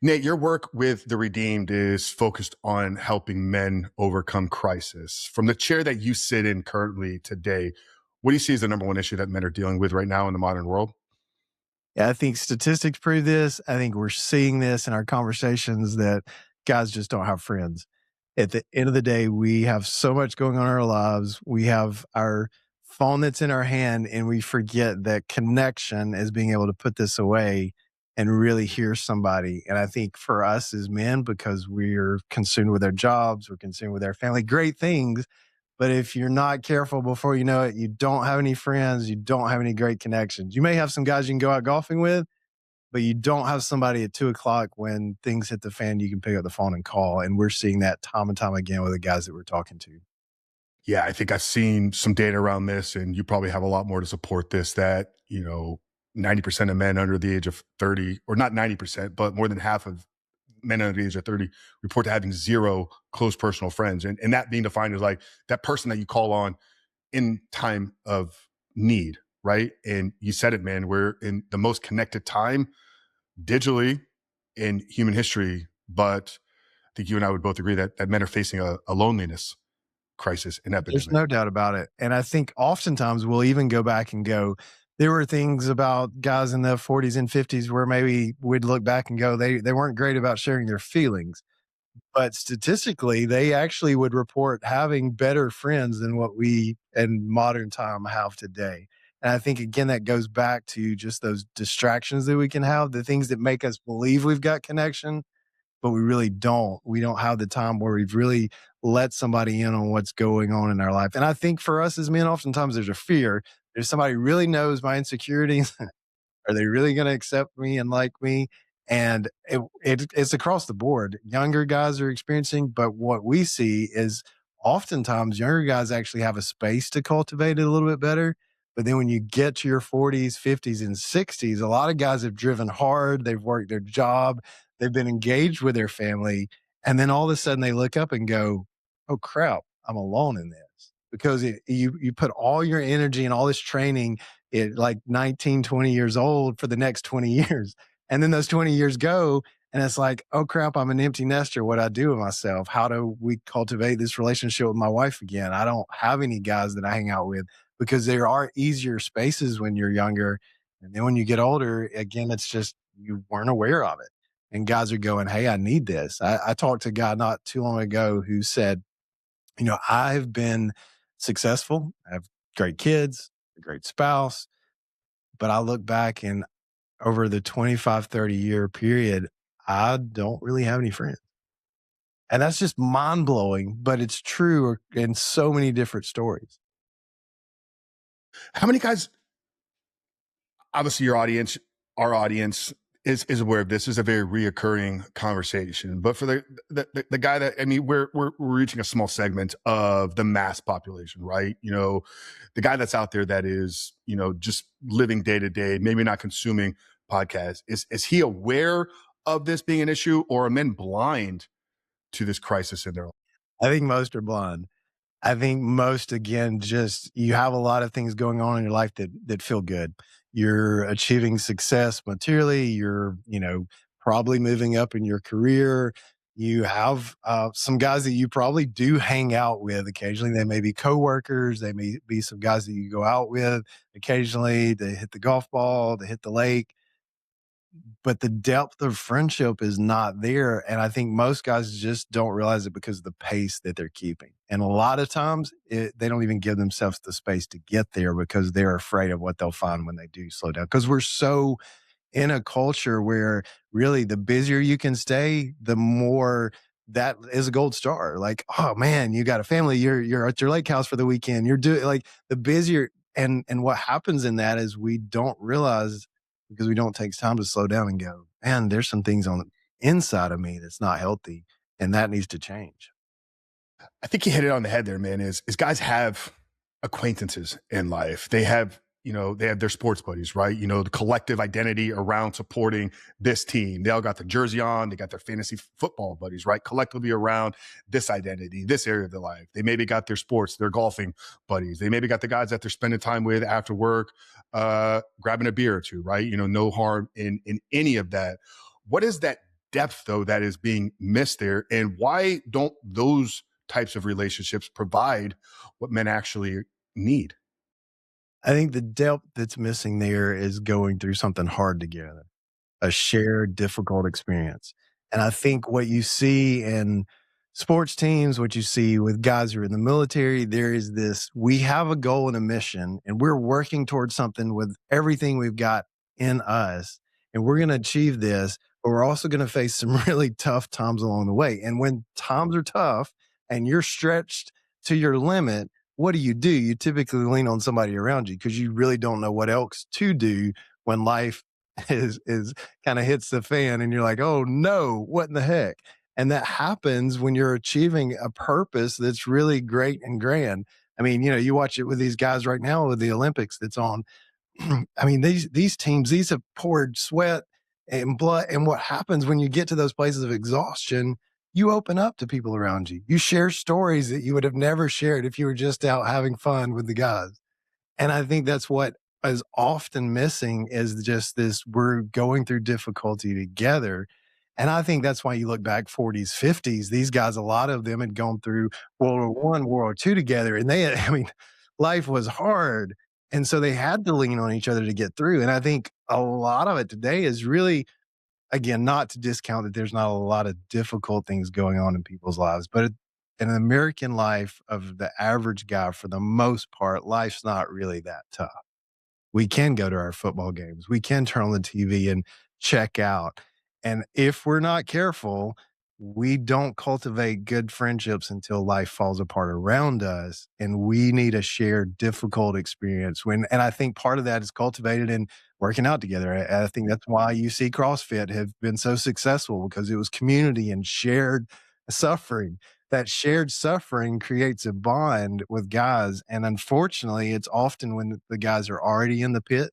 Nate, your work with the Redeemed is focused on helping men overcome crisis. From the chair that you sit in currently today, what do you see as the number one issue that men are dealing with right now in the modern world? Yeah, I think statistics prove this. I think we're seeing this in our conversations that guys just don't have friends. At the end of the day, we have so much going on in our lives. We have our phone that's in our hand, and we forget that connection is being able to put this away and really hear somebody. And I think for us as men, because we're consumed with our jobs, we're consumed with our family, great things, but if you're not careful before you know it, you don't have any friends, you don't have any great connections. You may have some guys you can go out golfing with, but you don't have somebody at 2 o'clock when things hit the fan, you can pick up the phone and call. And we're seeing that time and time again with the guys that we're talking to. Yeah, I think I've seen some data around this, and you probably have a lot more to support this that, 90% of men under the age of 30, or not 90%, but more than half of men under the age of 30 report to having zero close personal friends. And that being defined as like that person that you call on in time of need, right? And you said it, man, we're in the most connected time digitally in human history. But I think you and I would both agree that men are facing a loneliness crisis and There's epidemic. no doubt about it. And I think oftentimes we'll even go back and go, there were things about guys in the 40s and 50s where maybe we'd look back and go, they weren't great about sharing their feelings. But statistically, they actually would report having better friends than what we in modern time have today. And I think, again, that goes back to just those distractions that we can have, the things that make us believe we've got connection, but we really don't. We don't have the time where we've really let somebody in on what's going on in our life. And I think for us as men, oftentimes there's a fear. There's somebody who really knows my insecurities. Are they really going to accept me and like me? And it's across the board. Younger guys are experiencing, but what we see is oftentimes younger guys actually have a space to cultivate it a little bit better. But then when you get to your 40s, 50s, and 60s, a lot of guys have driven hard. They've worked their job. They've been engaged with their family. And then all of a sudden they look up and go, oh crap, I'm alone in this. Because you put all your energy and all this training like 19, 20 years old for the next 20 years. And then those 20 years go, and it's like, oh crap, I'm an empty nester. What do I do with myself? How do we cultivate this relationship with my wife again? I don't have any guys that I hang out with because there are easier spaces when you're younger. And then when you get older, again, it's just you weren't aware of it. And guys are going, hey, I need this. I talked to a guy not too long ago who said, I've been successful. I have great kids, a great spouse, but I look back and over the 25, 30-year period, I don't really have any friends. And that's just mind blowing, but it's true in so many different stories. How many guys, obviously our audience is aware of this. This is a very reoccurring conversation. But for the guy that, I mean, we're reaching a small segment of the mass population, right? The guy that's out there that is, just living day to day, maybe not consuming podcasts. Is he aware of this being an issue, or are men blind to this crisis in their life? I think most are blind. I think most, again, just you have a lot of things going on in your life that feel good. You're achieving success materially. You're, probably moving up in your career. You have some guys that you probably do hang out with occasionally. They may be coworkers. They may be some guys that you go out with occasionally. They hit the golf ball. They hit the lake, but the depth of friendship is not there. And I think most guys just don't realize it because of the pace that they're keeping. And a lot of times they don't even give themselves the space to get there because they're afraid of what they'll find when they do slow down. Because we're so in a culture where really the busier you can stay, the more that is a gold star. Like, oh man, you got a family, you're at your lake house for the weekend. You're doing like the busier and what happens in that is we don't realize because we don't take time to slow down and go, man, there's some things on the inside of me that's not healthy and that needs to change. I think you hit it on the head there, man, is guys have acquaintances in life. They have, they have their sports buddies, right? The collective identity around supporting this team. They all got the jersey on. They got their fantasy football buddies, right? Collectively around this identity, this area of their life. They maybe got their sports, their golfing buddies. They maybe got the guys that they're spending time with after work, grabbing a beer or two, right? No harm in any of that. What is that depth though that is being missed there, and why don't those types of relationships provide what men actually need? I think the depth that's missing there is going through something hard together, a shared difficult experience. And I think what you see in sports teams, what you see with guys who are in the military, there is this we have a goal and a mission, and we're working towards something with everything we've got in us. And we're going to achieve this, but we're also going to face some really tough times along the way. And when times are tough and you're stretched to your limit, what do? You typically lean on somebody around you because you really don't know what else to do when life is kind of hits the fan and you're like, "Oh no, what in the heck?" And that happens when you're achieving a purpose that's really great and grand. I mean, you watch it with these guys right now with the Olympics that's on. I mean, these teams, these have poured sweat and blood. And what happens when you get to those places of exhaustion, you open up to people around you. You share stories that you would have never shared if you were just out having fun with the guys. And I think that's what is often missing is just this we're going through difficulty together. And I think that's why you look back 40s, 50s, these guys, a lot of them had gone through World War I, World War II together. And they, I mean, life was hard. And so they had to lean on each other to get through. And I think a lot of it today is really, again, not to discount that there's not a lot of difficult things going on in people's lives, but in an American life of the average guy, for the most part, life's not really that tough. We can go to our football games. We can turn on the TV and check out. And if we're not careful, we don't cultivate good friendships until life falls apart around us. And we need a shared difficult experience and I think part of that is cultivated in working out together. I think that's why you see CrossFit have been so successful because it was community and shared suffering. That shared suffering creates a bond with guys. And unfortunately, it's often when the guys are already in the pit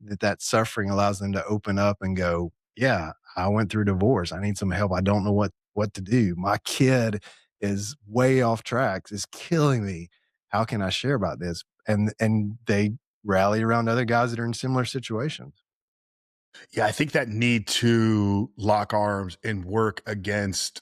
that suffering allows them to open up and go, yeah, I went through divorce. I need some help. I don't know what to do. My kid is way off tracks. It's killing me. How can I share about this? And they rally around other guys that are in similar situations. Yeah, I think that need to lock arms and work against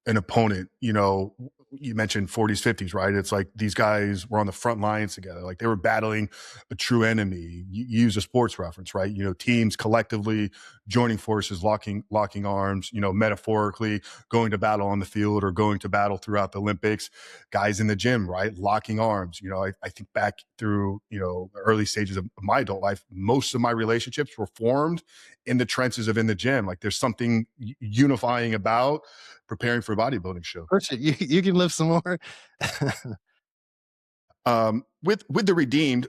an opponent, you mentioned 40s, 50s, right? It's like these guys were on the front lines together. Like they were battling a true enemy. You use a sports reference, right? Teams collectively joining forces, locking arms, metaphorically going to battle on the field or going to battle throughout the Olympics. Guys in the gym, right? Locking arms. I think back through, the early stages of my adult life, most of my relationships were formed in the trenches of in the gym. Like there's something unifying about preparing for a bodybuilding show. Push it. You can live some more. With the redeemed,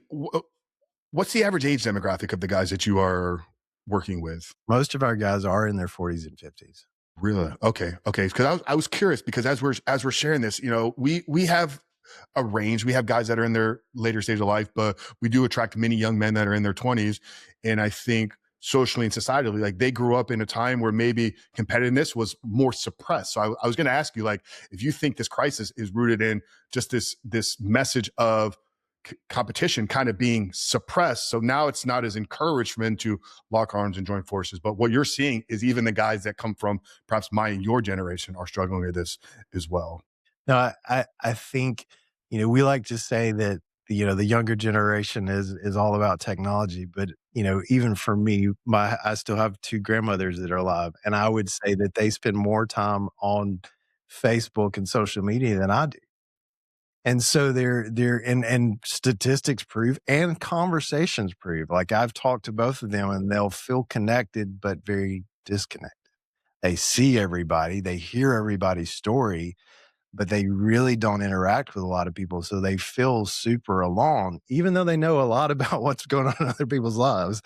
what's the average age demographic of the guys that you are working with? Most of our guys are in their 40s and 50s. Really? Okay. Okay. Because I was curious because as we're sharing this, we have a range. We have guys that are in their later stage of life, but we do attract many young men that are in their 20s. And I think socially and societally, like they grew up in a time where maybe competitiveness was more suppressed. So I was going to ask you, like, if you think this crisis is rooted in just this message of competition kind of being suppressed. So now it's not as encouraged for men to lock arms and join forces. But what you're seeing is even the guys that come from perhaps my and your generation are struggling with this as well. No, I think, we like to say that, the younger generation is all about technology, but, even for me, I still have 2 grandmothers that are alive, and I would say that they spend more time on Facebook and social media than I do. And so they're and statistics prove and conversations prove, like, I've talked to both of them, and they'll feel connected, but very disconnected. They see everybody, they hear everybody's story, but they really don't interact with a lot of people, so they feel super alone, even though they know a lot about what's going on in other people's lives.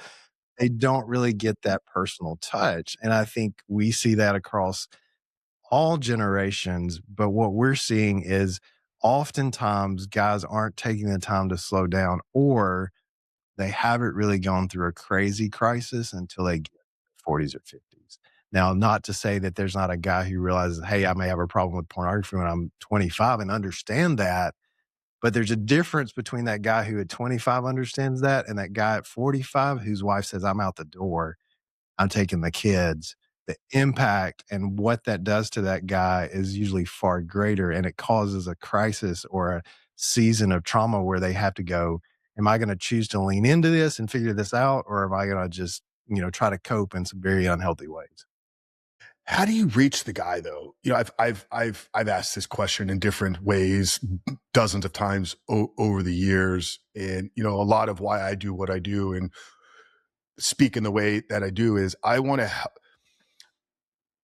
They don't really get that personal touch, and I think we see that across all generations, but what we're seeing is oftentimes guys aren't taking the time to slow down, or they haven't really gone through a crazy crisis until they get 40s or 50s. Now, not to say that there's not a guy who realizes, hey, I may have a problem with pornography when I'm 25 and understand that. But there's a difference between that guy who at 25 understands that and that guy at 45 whose wife says, I'm out the door, I'm taking the kids. the impact and what that does to that guy is usually far greater, and it causes a crisis or a season of trauma where they have to go, am I going to choose to lean into this and figure this out, or am I going to just, try to cope in some very unhealthy ways? How do you reach the guy though? I've asked this question in different ways dozens of times over the years, and a lot of why I do what I do and speak in the way that I do is I want to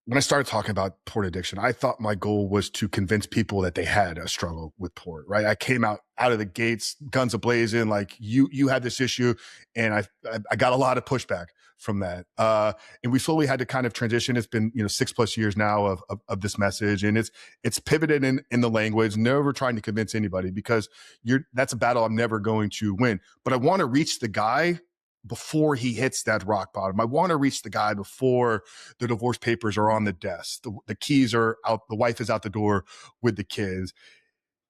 when I started talking about porn addiction, I thought my goal was to convince people that they had a struggle with porn, right? I came out of the gates, guns ablazing, like you had this issue, and I got a lot of pushback from that. And we slowly had to kind of transition. It's been 6+ years now of this message, and it's pivoted in the language, never trying to convince anybody because that's a battle I'm never going to win. But I want to reach the guy before he hits that rock bottom. I want to reach the guy before the divorce papers are on the desk, the keys are out, the wife is out the door with the kids.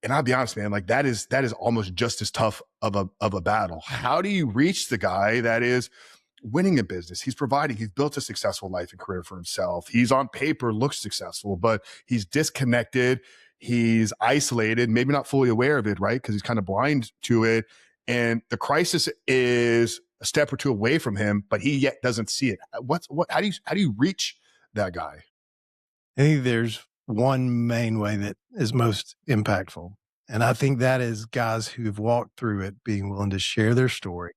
And I'll be honest, man, like that is almost just as tough of a battle. How do you reach the guy that is winning a business? He's providing, he's built a successful life and career for himself. He's on paper, looks successful, but he's disconnected. He's isolated, maybe not fully aware of it, right? Because he's kind of blind to it. And the crisis is a step or two away from him, but he yet doesn't see it. How do you reach that guy? I think there's one main way that is most impactful. And I think that is guys who've walked through it being willing to share their story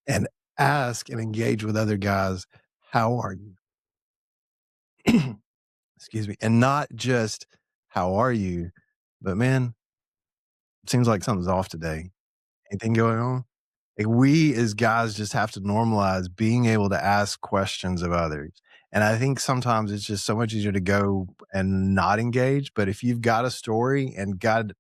and ask and engage with other guys, how are you? Excuse me. And not just how are you, but man, it seems like something's off today. Anything going on? Like we as guys just have to normalize being able to ask questions of others. And I think sometimes it's just so much easier to go and not engage. But if you've got a story and God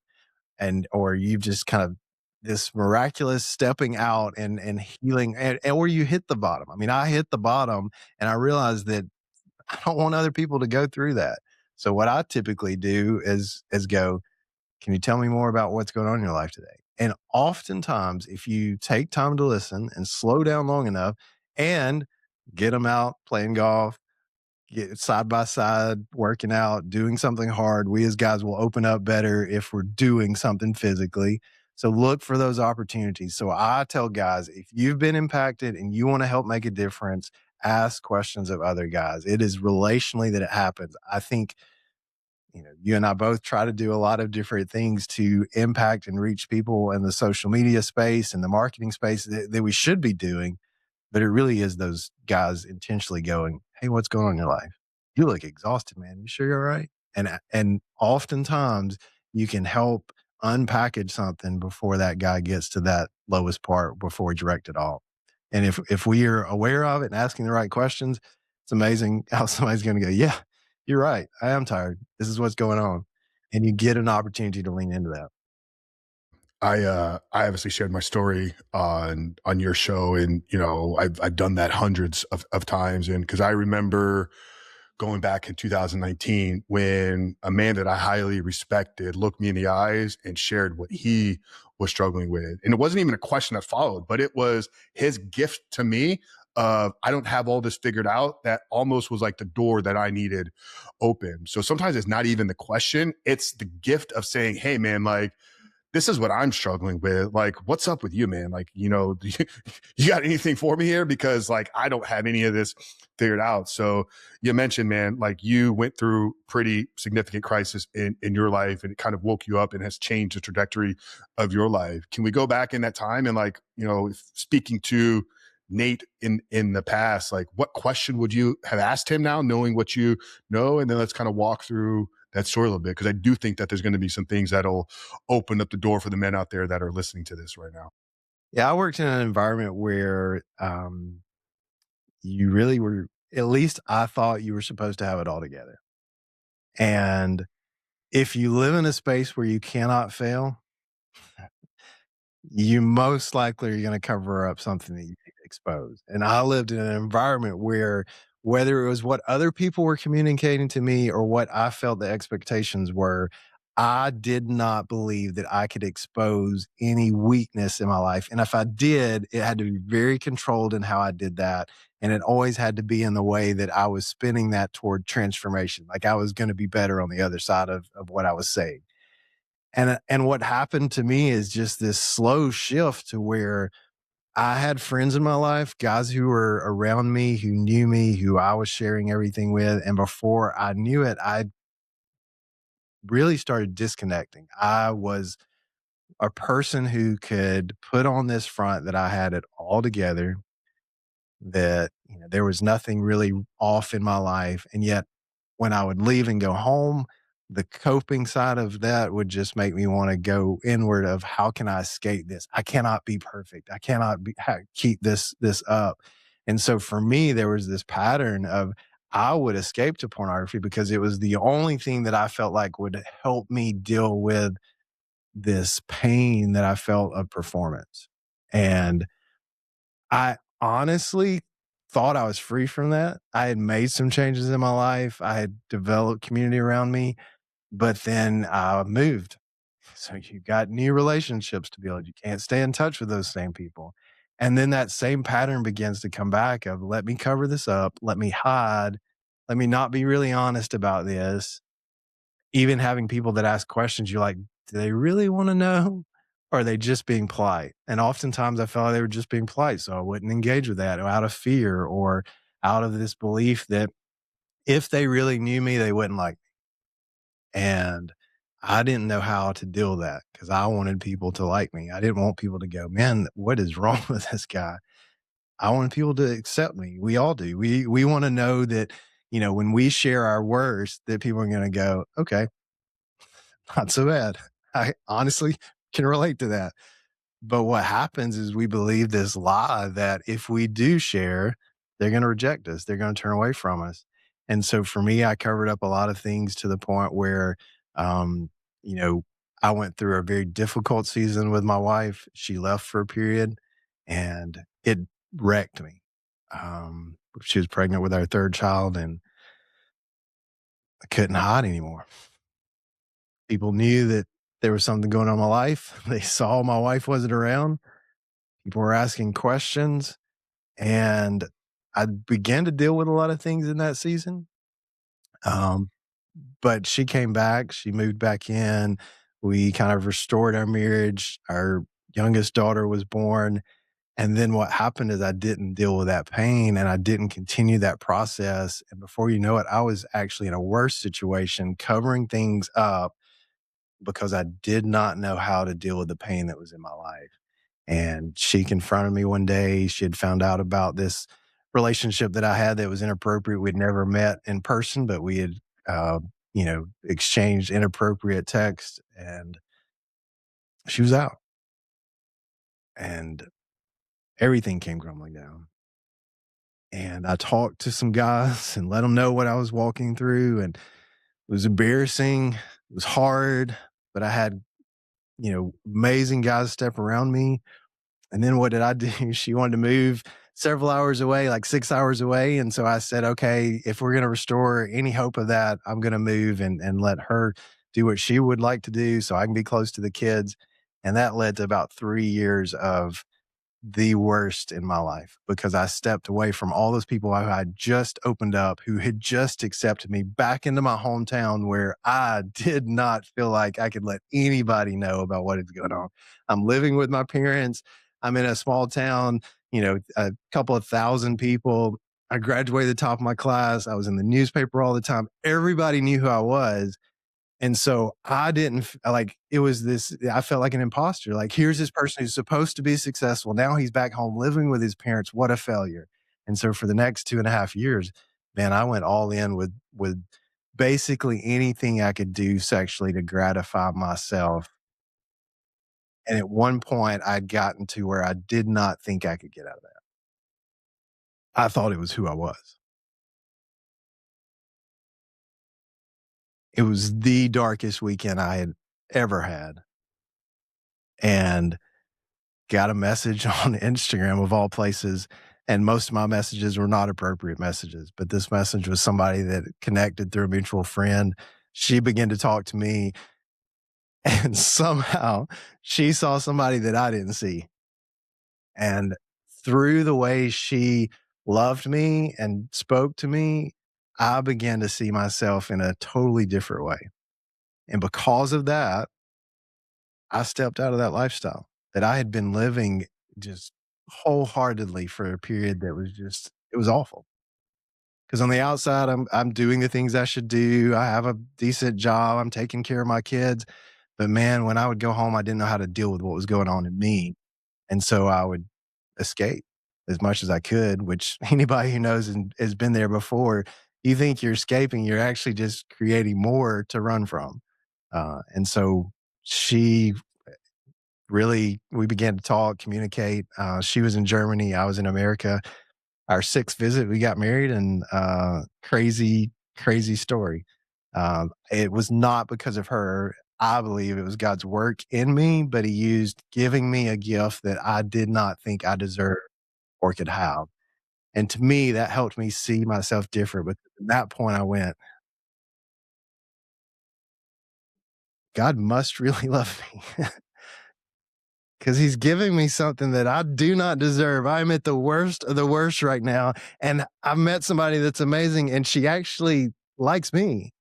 and or you've just kind of this miraculous stepping out and healing and or you hit the bottom. I mean, I hit the bottom and I realized that I don't want other people to go through that. So what I typically do is go, can you tell me more about what's going on in your life today? And oftentimes, if you take time to listen and slow down long enough and get them out playing golf, get side by side, working out, doing something hard, we as guys will open up better if we're doing something physically. So look for those opportunities. So I tell guys, if you've been impacted and you want to help make a difference, ask questions of other guys. It is relationally that it happens. I think you and I both try to do a lot of different things to impact and reach people in the social media space and the marketing space that we should be doing. But it really is those guys intentionally going, hey, what's going on in your life? You look exhausted, man. You sure you're all right? And oftentimes you can help unpackage something before that guy gets to that lowest part before we direct it all. And if we are aware of it and asking the right questions, it's amazing how somebody's going to go, yeah, you're right. I am tired. This is what's going on. And you get an opportunity to lean into that. I obviously shared my story on your show, and I've done that hundreds of times, and because I remember going back in 2019 when a man that I highly respected looked me in the eyes and shared what he was struggling with. And it wasn't even a question that followed, but it was his gift to me of I don't have all this figured out. That almost was like the door that I needed open. So sometimes it's not even the question, it's the gift of saying, hey man, like this is what I'm struggling with. Like, what's up with you, man? Like, you got anything for me here? Because like, I don't have any of this figured out. So you mentioned, man, like you went through pretty significant crisis in your life and it kind of woke you up and has changed the trajectory of your life. Can we go back in that time and like, speaking to Nate in the past, like what question would you have asked him now, knowing what you know? And then let's kind of walk through that story a little bit, because I do think that there's going to be some things that'll open up the door for the men out there that are listening to this right now. Yeah, I worked in an environment where you really were, at least I thought you were supposed to have it all together. And if you live in a space where you cannot fail, you most likely are going to cover up something that you expose. And I lived in an environment where whether it was what other people were communicating to me or what I felt the expectations were, I did not believe that I could expose any weakness in my life, and if I did, it had to be very controlled in how I did that, and it always had to be in the way that I was spinning that toward transformation, like I was gonna be better on the other side of what I was saying. And what happened to me is just this slow shift to where I had friends in my life, guys who were around me, who knew me, who I was sharing everything with, and before I knew it, I really started disconnecting. I was a person who could put on this front that I had it all together, that, there was nothing really off in my life, and yet when I would leave and go home, the coping side of that would just make me wanna go inward of how can I escape this? I cannot be perfect. I cannot keep this up. And so for me, there was this pattern of I would escape to pornography because it was the only thing that I felt like would help me deal with this pain that I felt of performance. And I honestly thought I was free from that. I had made some changes in my life. I had developed community around me, but then I moved. So you got new relationships to build. You can't stay in touch with those same people. And then that same pattern begins to come back of let me cover this up, let me hide, let me not be really honest about this. Even having people that ask questions, you're like, do they really want to know? Or are they just being polite? And oftentimes I felt like they were just being polite. So I wouldn't engage with that out of fear or out of this belief that if they really knew me, they wouldn't like me. And I didn't know how to deal with that because I wanted people to like me. I didn't want people to go, man, what is wrong with this guy? I want people to accept me. We all do. We want to know that, when we share our worst, that people are going to go, okay, not so bad. I honestly can relate to that. But what happens is we believe this lie that if we do share, they're going to reject us. They're going to turn away from us. And so for me, I covered up a lot of things to the point where, um, you know, I went through a very difficult season with my wife. She left for a period and it wrecked me. She was pregnant with our third child and I couldn't hide anymore. People knew that there was something going on in my life. They saw my wife wasn't around. People were asking questions, and I began to deal with a lot of things in that season. Um, but she came back, she moved back in. We kind of restored our marriage. Our youngest daughter was born. And then what happened is I didn't deal with that pain and I didn't continue that process. And before you know it, I was actually in a worse situation, covering things up because I did not know how to deal with the pain that was in my life. And she confronted me one day. She had found out about this relationship that I had that was inappropriate. We'd never met in person, but we had, exchanged inappropriate text and she was out and everything came crumbling down. And I talked to some guys and let them know what I was walking through. And it was embarrassing. It was hard, but I had, amazing guys step around me. And then what did I do? She wanted to move several hours away, like 6 hours away, and so I said, "Okay, if we're gonna restore any hope of that, I'm gonna move and let her do what she would like to do so I can be close to the kids." And that led to about 3 years of the worst in my life because I stepped away from all those people I had just opened up, who had just accepted me back into my hometown where I did not feel like I could let anybody know about what is going on. I'm living with my parents. I'm in a small town, a couple of thousand people. I graduated the top of my class. I was in the newspaper all the time. Everybody knew who I was. And so I didn't like it was this I felt like an imposter. Like, here's this person who's supposed to be successful. Now he's back home living with his parents. What a failure. And so for the next 2.5 years, man, I went all in with basically anything I could do sexually to gratify myself. And at one point I'd gotten to where I did not think I could get out of that. I thought it was who I was. It was the darkest weekend I had ever had. And got a message on Instagram of all places, and most of my messages were not appropriate messages, but this message was somebody that connected through a mutual friend. She began to talk to me And somehow she saw somebody that I didn't see. And through the way she loved me and spoke to me, I began to see myself in a totally different way. And because of that, I stepped out of that lifestyle that I had been living just wholeheartedly for a period that was just, it was awful. Because on the outside, I'm doing the things I should do. I have a decent job. I'm taking care of my kids. But man, when I would go home, I didn't know how to deal with what was going on in me. And so I would escape as much as I could, which anybody who knows and has been there before, you think you're escaping, you're actually just creating more to run from. And so she really, we began to talk, communicate. She was in Germany, I was in America. Our sixth visit, we got married, and crazy, crazy story. It was not because of her. I believe it was God's work in me, but He used giving me a gift that I did not think I deserved or could have. And to me, that helped me see myself different. But at that point, I went, God must really love me because He's giving me something that I do not deserve. I'm at the worst of the worst right now. And I met somebody that's amazing, and she actually likes me.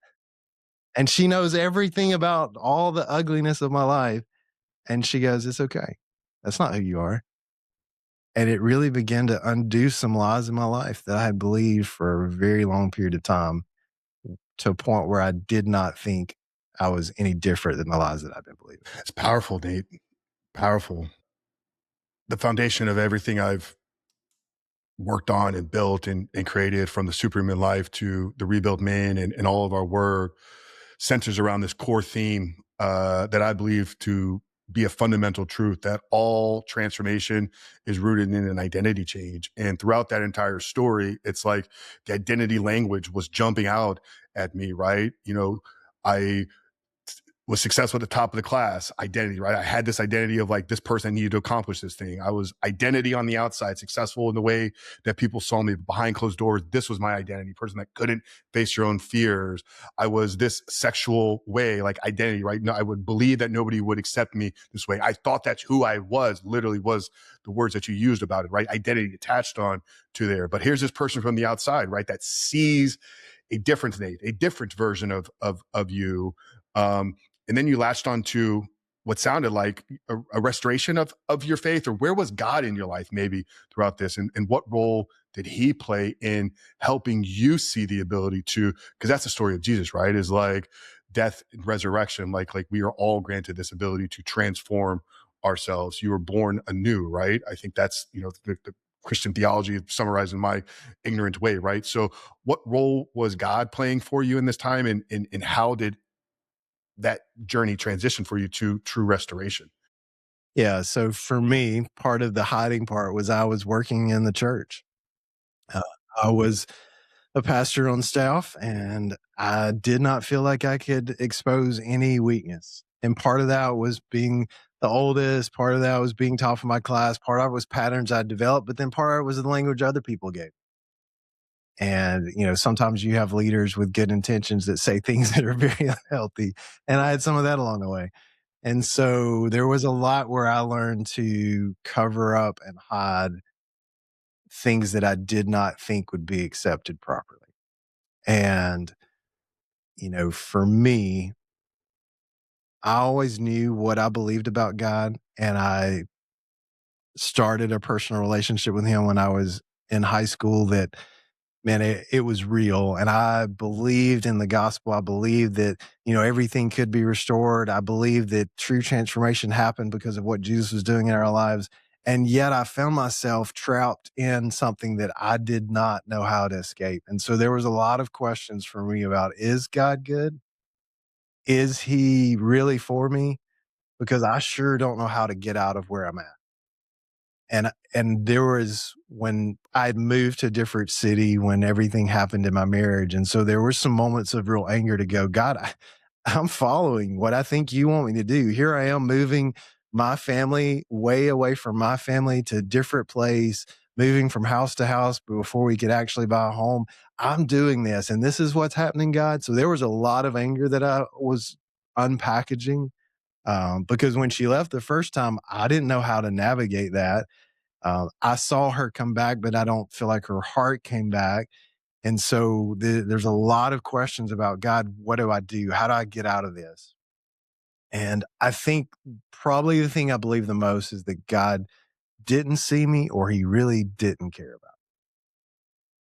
And she knows everything about all the ugliness of my life. And she goes, "It's okay. That's not who you are." And it really began to undo some lies in my life that I had believed for a very long period of time, to a point where I did not think I was any different than the lies that I've been believing. It's powerful, Nate. Powerful. The foundation of everything I've worked on and built and created, from the superhuman life to the rebuilt man, and all of our work centers around this core theme that I believe to be a fundamental truth, that all transformation is rooted in an identity change. And throughout that entire story, it's like the identity language was jumping out at me, right? I was successful at the top of the class, identity, right? I had this identity of like, this person, I needed to accomplish this thing. I was identity on the outside, successful in the way that people saw me behind closed doors. This was my identity, person that couldn't face your own fears. I was this sexual way, like identity, right? No, I would believe that nobody would accept me this way. I thought that's who I was, literally was the words that you used about it, right? Identity attached on to there. But here's this person from the outside, right? That sees a different Nate, a different version of you. Um, and then you latched onto what sounded like a restoration of your faith. Or where was God in your life maybe throughout this, and what role did He play in helping you see the ability to, because that's the story of Jesus, right? Is like death and resurrection, like we are all granted this ability to transform ourselves. You were born anew, right? I think that's the Christian theology summarized in my ignorant way, right? So what role was God playing for you in this time, and how did that journey transition for you to true restoration? Yeah. So for me, part of the hiding part was I was working in the church. Uh, I was a pastor on staff, and I did not feel like I could expose any weakness. And part of that was being the oldest, part of that was being top of my class, part of it was patterns I developed, but then part of it was the language other people gave. And, sometimes you have leaders with good intentions that say things that are very unhealthy. And I had some of that along the way. And so there was a lot where I learned to cover up and hide things that I did not think would be accepted properly. And, for me, I always knew what I believed about God, and I started a personal relationship with Him when I was in high school. That, man, it was real. And I believed in the gospel. I believed that, everything could be restored. I believed that true transformation happened because of what Jesus was doing in our lives. And yet I found myself trapped in something that I did not know how to escape. And so there was a lot of questions for me about, is God good? Is He really for me? Because I sure don't know how to get out of where I'm at. And there was, when I'd moved to a different city, when everything happened in my marriage, and so there were some moments of real anger to go, God, I'm following what I think you want me to do. Here I am moving my family way away from my family to a different place, moving from house to house before we could actually buy a home. I'm doing this, and this is what's happening, God. So there was a lot of anger that I was unpackaging. Because when she left the first time, I didn't know how to navigate that. I saw her come back, but I don't feel like her heart came back. And so there's a lot of questions about God, what do I do? How do I get out of this? And I think probably the thing I believe the most is that God didn't see me or he really didn't care about me.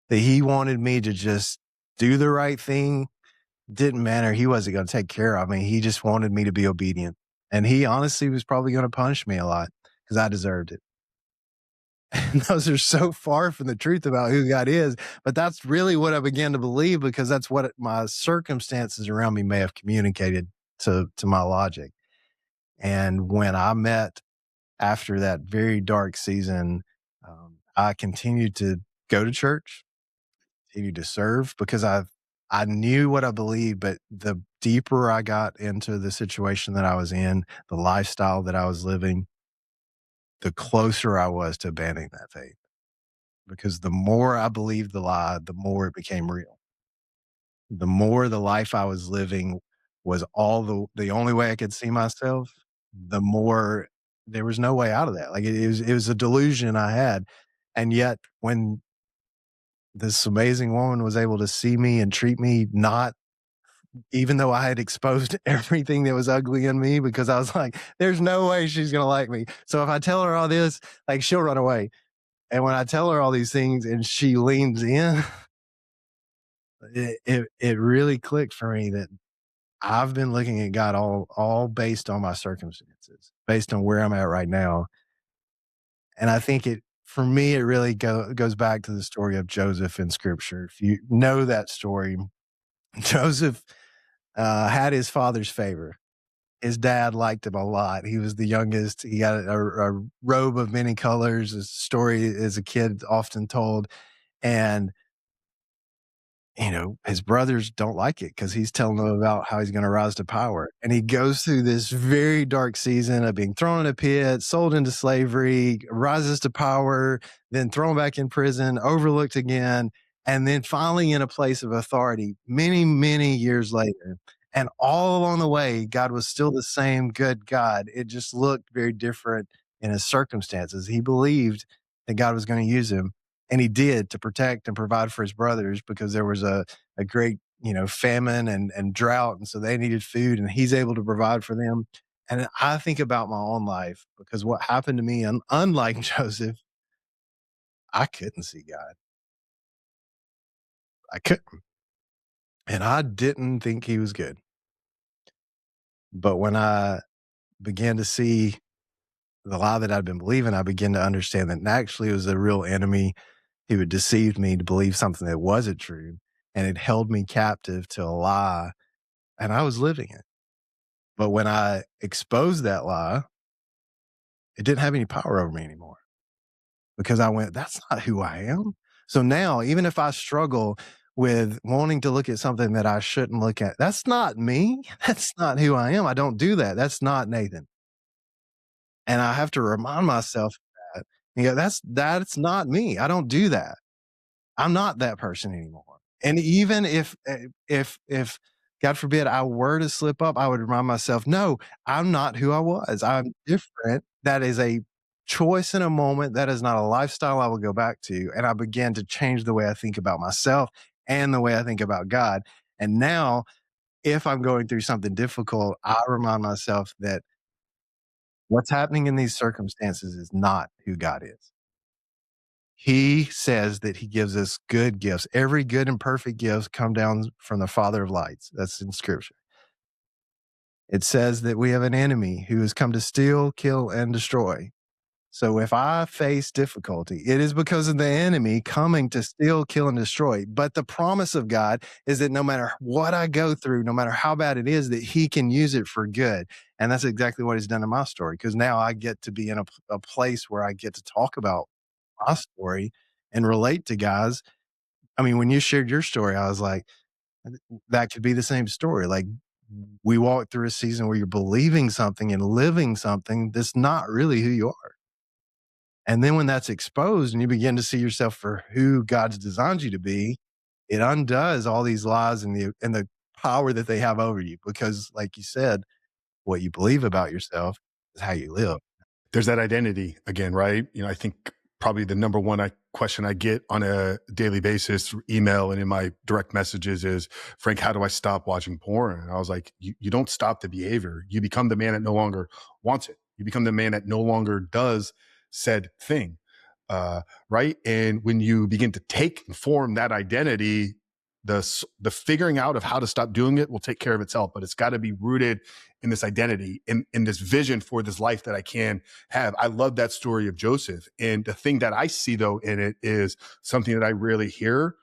That he wanted me to just do the right thing. Didn't matter. He wasn't going to take care of me. He just wanted me to be obedient. And he honestly was probably going to punish me a lot because I deserved it. And those are so far from the truth about who God is. But that's really what I began to believe because that's what my circumstances around me may have communicated to my logic. And when I met after that very dark season, I continued to go to church, continued to serve because I knew what I believed, but the deeper I got into the situation that I was in, the lifestyle that I was living, the closer I was to abandoning that faith. Because the more I believed the lie, the more it became real. The more the life I was living was all the only way I could see myself, the more there was no way out of that. Like it was a delusion I had. And yet when this amazing woman was able to see me and treat me not even though I had exposed everything that was ugly in me because I was like, there's no way she's gonna like me. So if I tell her all this, like she'll run away. And when I tell her all these things and she leans in, it really clicked for me that I've been looking at God all based on my circumstances, based on where I'm at right now. And I think it for me, it really goes back to the story of Joseph in scripture. If you know that story, Joseph had his father's favor. His dad liked him a lot. He was the youngest. He got a robe of many colors. A story as a kid often told. And his brothers don't like it because he's telling them about how he's going to rise to power. And he goes through this very dark season of being thrown in a pit, sold into slavery, rises to power, then thrown back in prison, overlooked again, and then finally in a place of authority many, many years later. And all along the way, God was still the same good God. It just looked very different in his circumstances. He believed that God was going to use him and he did to protect and provide for his brothers because there was a great famine and drought, and so they needed food, and he's able to provide for them. And I think about my own life because what happened to me, unlike Joseph, I couldn't see God. I couldn't, and I didn't think he was good. But when I began to see the lie that I'd been believing, I began to understand that actually it was a real enemy who had deceived me to believe something that wasn't true, and it held me captive to a lie, and I was living it. But when I exposed that lie, it didn't have any power over me anymore because I went, "That's not who I am." So now, even if I struggle with wanting to look at something that I shouldn't look at, that's not me. That's not who I am. I don't do that. That's not Nathan. And I have to remind myself of that. That's not me. I don't do that. I'm not that person anymore. And even if God forbid I were to slip up, I would remind myself, no, I'm not who I was. I'm different. That is a choice in a moment. That is not a lifestyle I will go back to. And I began to change the way I think about myself and the way I think about God. And now, if I'm going through something difficult, I remind myself that what's happening in these circumstances is not who God is. He says that he gives us good gifts. Every good and perfect gift come down from the Father of lights. That's in scripture. It says that we have an enemy who has come to steal, kill, and destroy. So if I face difficulty, it is because of the enemy coming to steal, kill, and destroy. But the promise of God is that no matter what I go through, no matter how bad it is, that he can use it for good. And that's exactly what he's done in my story. Because now I get to be in a place where I get to talk about my story and relate to guys. I mean, when you shared your story, I was like, that could be the same story. Like, we walked through a season where you're believing something and living something that's not really who you are. And then when that's exposed and you begin to see yourself for who God's designed you to be, it undoes all these lies and the power that they have over you. Because, like you said, what you believe about yourself is how you live. There's that identity again, right? I think probably the number one question I get on a daily basis through email and in my direct messages is, Frank, how do I stop watching porn? And I was like, you don't stop the behavior. You become the man that no longer wants it. You become the man that no longer does said thing. Right. And when you begin to take and form that identity, the figuring out of how to stop doing it will take care of itself, but it's got to be rooted in this identity, in this vision for this life that I can have. I love that story of Joseph. And the thing that I see though in it is something that I rarely hear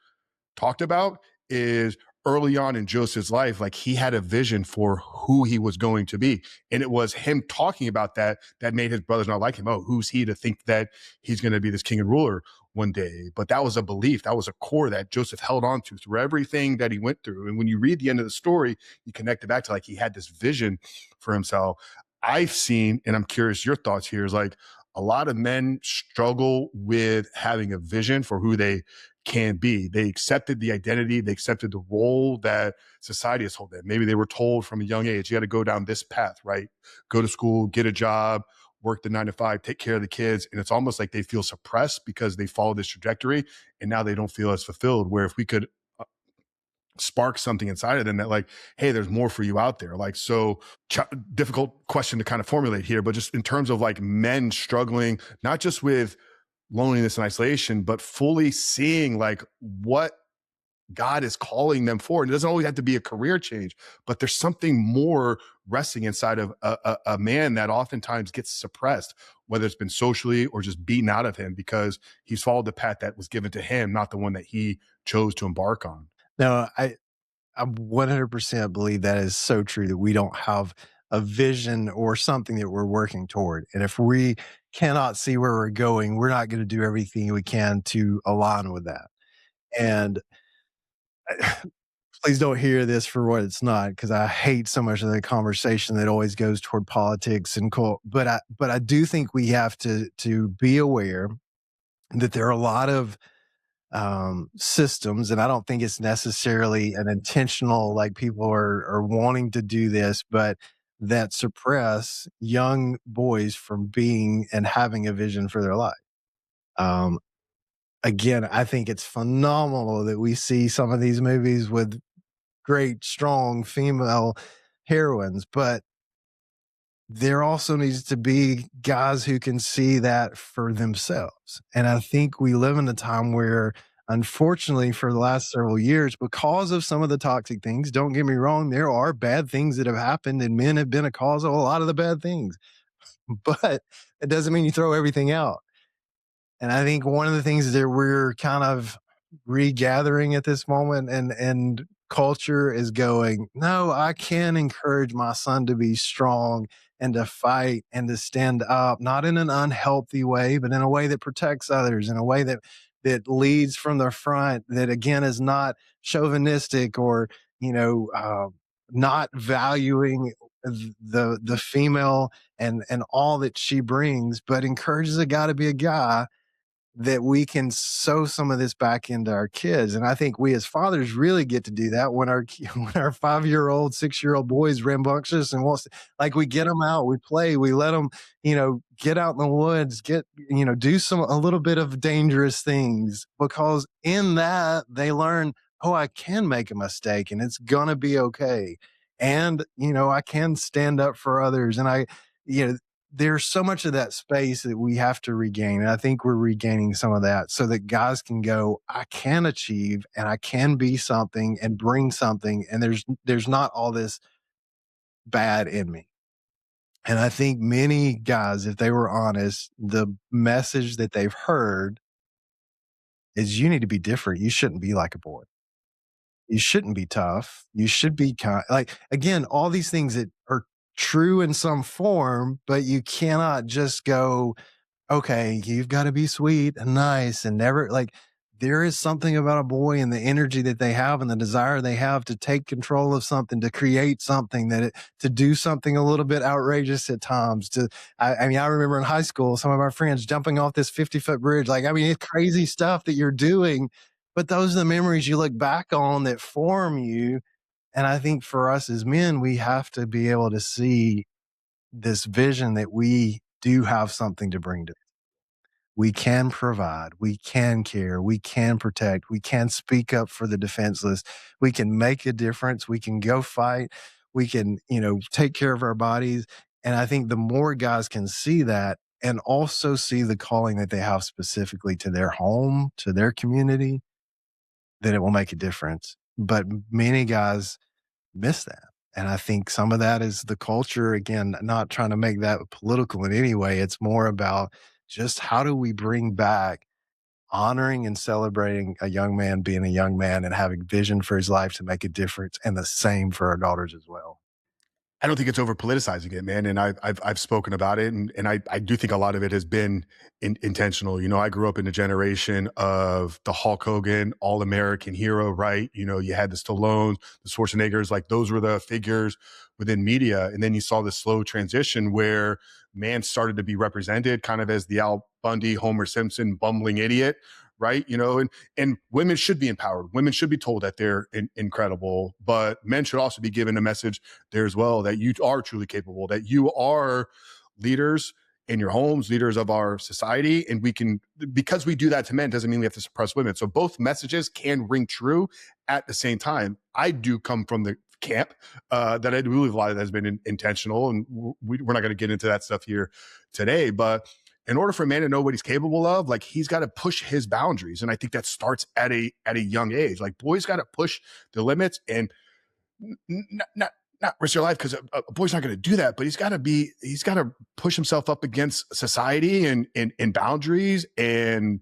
talked about is early on in Joseph's life, like he had a vision for who he was going to be. And it was him talking about that made his brothers not like him. Oh, who's he to think that he's going to be this king and ruler one day? But that was a belief, that was a core that Joseph held on to through everything that he went through. And when you read the end of the story, you connect it back to like he had this vision for himself. I've seen, and I'm curious your thoughts here, is like a lot of men struggle with having a vision for who they can be. They accepted the identity, they accepted the role that society has told them. Maybe they were told from a young age, you got to go down this path, right? Go to school, get a job, work the 9 to 5, take care of the kids. And it's almost like they feel suppressed because they follow this trajectory and now they don't feel as fulfilled. Where if we could spark something inside of them that like, hey, there's more for you out there. Like, so difficult question to kind of formulate here, but just in terms of like men struggling, not just with loneliness and isolation, but fully seeing like what God is calling them for. And it doesn't always have to be a career change, but there's something more resting inside of a man that oftentimes gets suppressed, whether it's been socially or just beaten out of him because he's followed the path that was given to him, not the one that he chose to embark on. No, I 100% believe that is so true, that we don't have a vision or something that we're working toward. And if we cannot see where we're going, we're not going to do everything we can to align with that. And please don't hear this for what it's not, because I hate so much of the conversation that always goes toward politics and cult. But I do think we have to be aware that there are a lot of systems, and I don't think it's necessarily an intentional, like people are wanting to do this, but that suppress young boys from being and having a vision for their life. Um, Again, I think it's phenomenal that we see some of these movies with great, strong female heroines, but there also needs to be guys who can see that for themselves. And I think we live in a time where, unfortunately, for the last several years, because of some of the toxic things, don't get me wrong, there are bad things that have happened, and men have been a cause of a lot of the bad things. But it doesn't mean you throw everything out. And I think one of the things that we're kind of regathering at this moment, and culture is going, no, I can encourage my son to be strong and to fight and to stand up, not in an unhealthy way, but in a way that protects others, in a way that leads from the front, that again is not chauvinistic or, you know, not valuing the female and all that she brings, but encourages a guy to be a guy, that we can sow some of this back into our kids. And I think we as fathers really get to do that when our when our 5-year-old, 6-year-old boy is rambunctious and wants to, like, we get them out, we play, we let them, get out in the woods, do a little bit of dangerous things, because in that they learn, oh, I can make a mistake and it's gonna be okay. And, I can stand up for others. And you know, there's so much of that space that we have to regain. And I think we're regaining some of that so that guys can go, I can achieve and I can be something and bring something. And there's not all this bad in me. And I think many guys, if they were honest, the message that they've heard is, you need to be different. You shouldn't be like a boy. You shouldn't be tough. You should be kind. Like, again, all these things that are true in some form, but you cannot just go, okay, you've got to be sweet and nice and never, like, there is something about a boy and the energy that they have and the desire they have to take control of something, to create something, to do something a little bit outrageous at times. I mean, I remember in high school, some of our friends jumping off this 50-foot bridge. Like, I mean, it's crazy stuff that you're doing, but those are the memories you look back on that form you. And I think for us as men, we have to be able to see this vision that we do have something to bring to, we can provide, we can care, we can protect, we can speak up for the defenseless, we can make a difference, we can go fight, we can, take care of our bodies. And I think the more guys can see that and also see the calling that they have specifically to their home, to their community, then it will make a difference. But many guys miss that. And I think some of that is the culture. Again, not trying to make that political in any way. It's more about just how do we bring back honoring and celebrating a young man being a young man and having vision for his life to make a difference, and the same for our daughters as well. I don't think it's over politicizing it, man. And I've spoken about it, and I do think a lot of it has been intentional. I grew up in a generation of the Hulk Hogan All American hero, right? You had the Stallones, the Schwarzeneggers, like those were the figures within media, and then you saw this slow transition where man started to be represented kind of as the Al Bundy, Homer Simpson, bumbling idiot, right? And women should be empowered. Women should be told that they're incredible, but men should also be given a message there as well that you are truly capable, that you are leaders in your homes, leaders of our society. And because we do that to men doesn't mean we have to suppress women. So both messages can ring true at the same time. I do come from the camp that I do believe a lot of that has been intentional, and we're not going to get into that stuff here today, but in order for a man to know what he's capable of, like he's got to push his boundaries. And I think that starts at a young age. Like boys got to push the limits and not risk your life, because a boy's not going to do that, but he's got to push himself up against society and boundaries and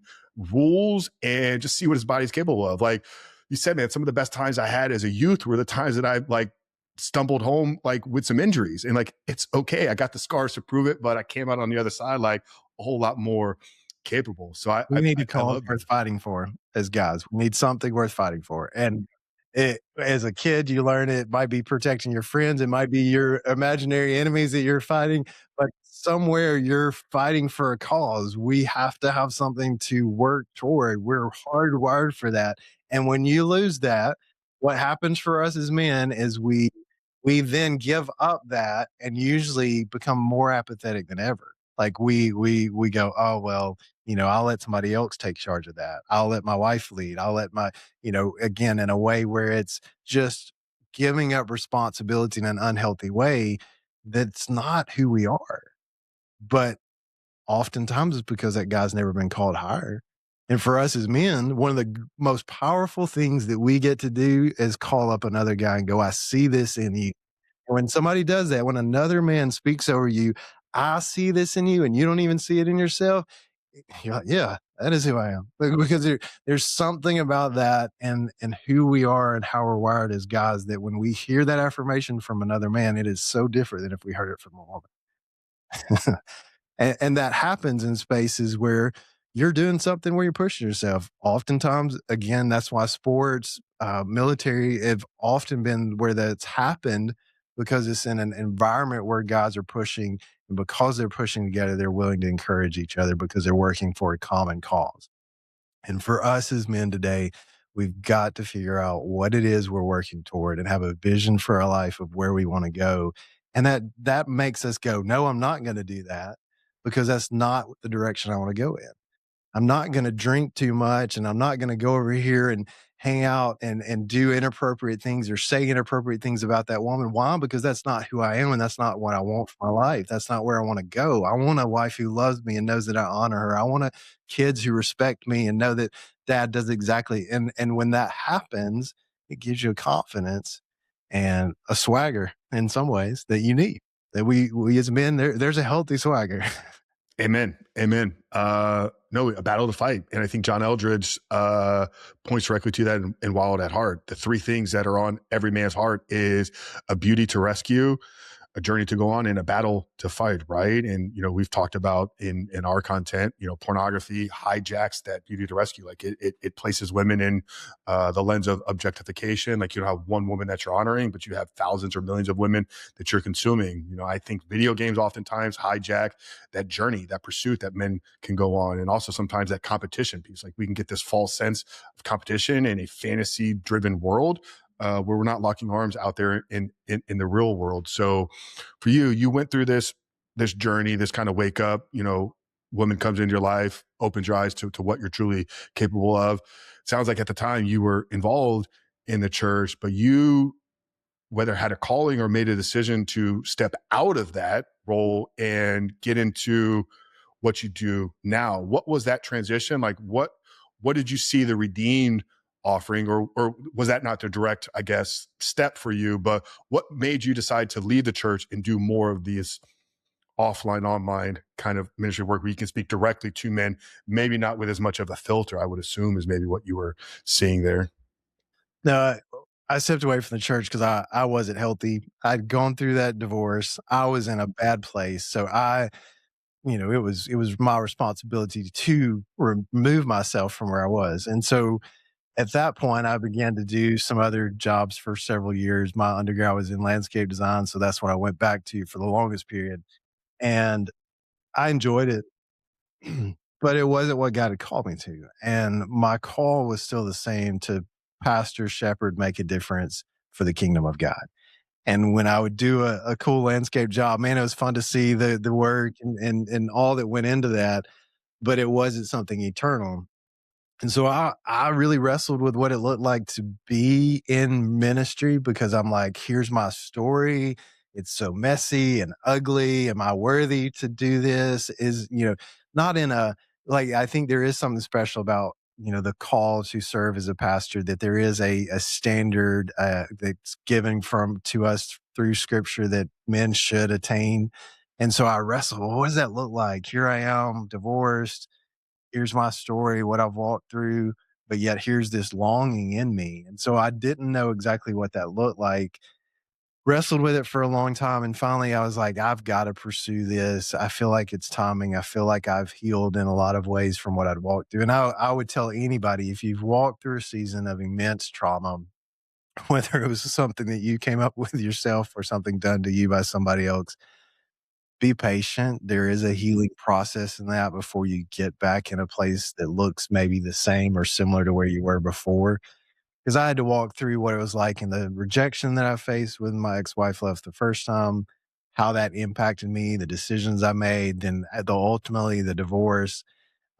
rules and just see what his body's capable of. Like you said, man, some of the best times I had as a youth were the times that I like stumbled home like with some injuries, and like it's okay, I got the scars to prove it, but I came out on the other side like a whole lot more capable. So I We I, need I a I cause love worth that. fighting for as guys. We need something worth fighting for. And as a kid, you learn it might be protecting your friends, it might be your imaginary enemies that you're fighting, but somewhere you're fighting for a cause. We have to have something to work toward. We're hardwired for that. And when you lose that, what happens for us as men is we then give up that and usually become more apathetic than ever. Like we go, oh well, I'll let somebody else take charge of that. I'll let my wife lead. I'll let my, again, in a way where it's just giving up responsibility in an unhealthy way. That's not who we are. But oftentimes it's because that guy's never been called higher. And for us as men, one of the most powerful things that we get to do is call up another guy and go, I see this in you. When somebody does that, when another man speaks over you, I see this in you and you don't even see it in yourself. You're like, yeah, that is who I am. Because there's something about that and who we are and how we're wired as guys that when we hear that affirmation from another man, it is so different than if we heard it from a woman. And that happens in spaces where you're doing something where you're pushing yourself. Oftentimes, again, that's why sports, military have often been where that's happened because it's in an environment where guys are pushing. And because they're pushing together, they're willing to encourage each other because they're working for a common cause. And for us as men today, we've got to figure out what it is we're working toward and have a vision for our life of where we want to go. And that makes us go, no, I'm not going to do that because that's not the direction I want to go in. I'm not gonna drink too much, and I'm not gonna go over here and hang out and do inappropriate things or say inappropriate things about that woman. Why? Because that's not who I am, and that's not what I want for my life. That's not where I wanna go. I want a wife who loves me and knows that I honor her. I want a kids who respect me and know that dad does exactly, and when that happens, it gives you a confidence and a swagger in some ways that you need. That we as men, there's a healthy swagger. Amen. Amen. No, a battle to fight. And I think John Eldridge points directly to that in Wild at Heart. The three things that are on every man's heart is a beauty to rescue, a journey to go on, and a battle to fight, right? And we've talked about in our content, pornography hijacks that beauty to rescue. Like it places women in the lens of objectification. Like you don't have one woman that you're honoring, but you have thousands or millions of women that you're consuming. I think video games oftentimes hijack that journey, that pursuit that men can go on, and also sometimes that competition piece. Like we can get this false sense of competition in a fantasy driven world, where we're not locking arms out there in the real world. So for you, you went through this journey, this kind of wake up, woman comes into your life, opens your eyes to what you're truly capable of. Sounds like at the time you were involved in the church, but you whether had a calling or made a decision to step out of that role and get into what you do now. What was that transition like? What did you see the redeemed offering, or was that not the direct, I guess, step for you? But what made you decide to leave the church and do more of these offline, online kind of ministry work where you can speak directly to men, maybe not with as much of a filter, I would assume, is maybe what you were seeing there. No, I stepped away from the church because I wasn't healthy. I'd gone through that divorce. I was in a bad place. So it was my responsibility to remove myself from where I was. And so at that point, I began to do some other jobs for several years. My undergrad was in landscape design. So that's what I went back to for the longest period. And I enjoyed it, but it wasn't what God had called me to. And my call was still the same to pastor, shepherd, make a difference for the kingdom of God. And when I would do a cool landscape job, man, it was fun to see the work and all that went into that, but it wasn't something eternal. And so I really wrestled with what it looked like to be in ministry because I'm like, here's my story. It's so messy and ugly. Am I worthy to do this? Not in a like I think there is something special about, the call to serve as a pastor, that there is a standard that's given from to us through scripture that men should attain. And so I wrestle, well, what does that look like? Here I am, divorced, here's my story, what I've walked through, but yet here's this longing in me. And so I didn't know exactly what that looked like. Wrestled with it for a long time. And finally, I was like, I've got to pursue this. I feel like it's timing. I feel like I've healed in a lot of ways from what I'd walked through. And I would tell anybody if you've walked through a season of immense trauma, whether it was something that you came up with yourself or something done to you by somebody else, be patient. There is a healing process in that before you get back in a place that looks maybe the same or similar to where you were before. Because I had to walk through what it was like in the rejection that I faced when my ex-wife left the first time, how that impacted me, the decisions I made, then ultimately the divorce,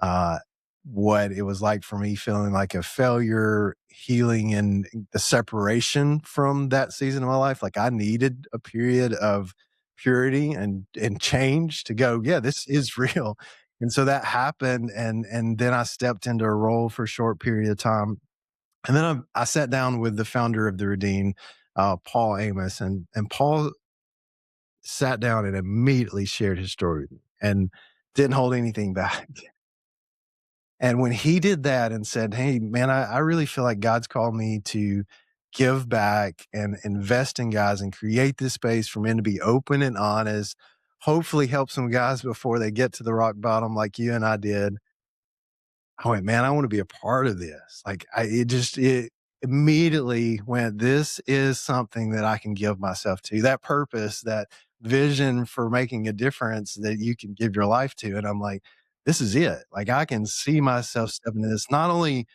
uh, what it was like for me feeling like a failure, healing and the separation from that season of my life. Like I needed a period of purity and change to go, yeah, this is real. And so that happened, and then I stepped into a role for a short period of time. And then I sat down with the founder of the Redeem, Paul Amos, and Paul sat down and immediately shared his story with me and didn't hold anything back. And when he did that and said, "Hey, man, I really feel like God's called me to give back and invest in guys and create this space for men to be open and honest, hopefully help some guys before they get to the rock bottom like you and I did." I went, "Man, I want to be a part of this." Like it immediately went, "This is something that I can give myself to, that purpose, that vision for making a difference that you can give your life to." And I'm like, this is it. Like I can see myself stepping into this, not only